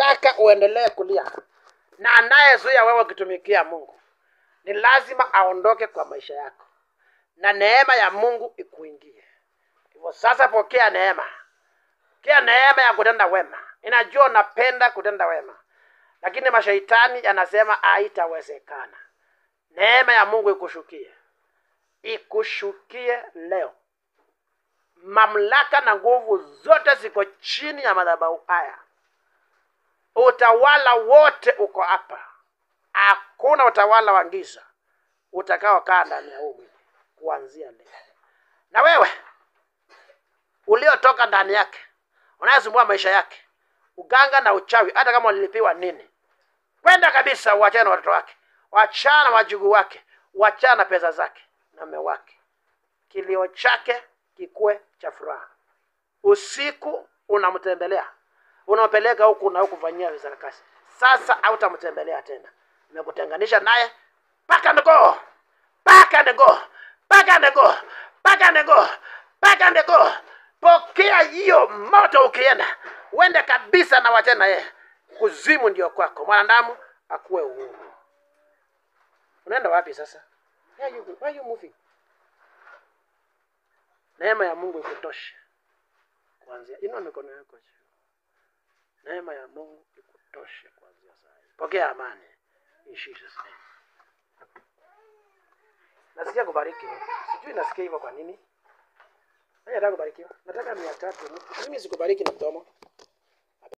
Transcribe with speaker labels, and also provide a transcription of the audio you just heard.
Speaker 1: anataka uendelee kulia, na anayezuia wewe ukitumikia Mungu, ni lazima aondoke kwa maisha yako, na neema ya Mungu ikuingie. Hivyo sasa pokea neema. Pokea neema ya kutenda wema. Inajua unapenda kutenda wema, lakini mashaitani yanasema haitawezekana. Neema ya Mungu ikushukie. Ikushukie leo. Mamlaka na nguvu zote ziko chini ya madhabahu haya. Utawala wote uko hapa. Hakuna utawala wa giza utakao kaa ndani ya mwili kuanzia leo. Na wewe uliotoka ndani yake, unayesumbua maisha yake, uganga na uchawi, hata kama ulilipiwa nini, kwenda kabisa, uachane na watoto wake, uachane na wajukuu wake, uachane na pesa zake na mume wake. Kilio chake kikue cha furaha. Usiku unamtembelea, unampeleka huku na huku kufanyia kazi. Sasa hautamtembelea tena. Nimekutenganisha naye. Back and go. Back and go. Back and go. Back and go. Back and go. Pokea hiyo moto ukienda. Uende kabisa na wachana yeye. Kuzimu ndio kwako. Mwanadamu akuwe uhuru. Unaenda wapi sasa? Why are you moving? Neema ya Mungu ikutoshe. Kuanzia inua mikono yako juu. Neema ya Mungu ikutoshe kuanzia sasa. Pokea amani. In Jesus name. Nasikia kubariki. Sijui nasikia hivyo kwa nini? Nataka kubarikiwa. Nataka 300. Mimi sikubariki na mdomo.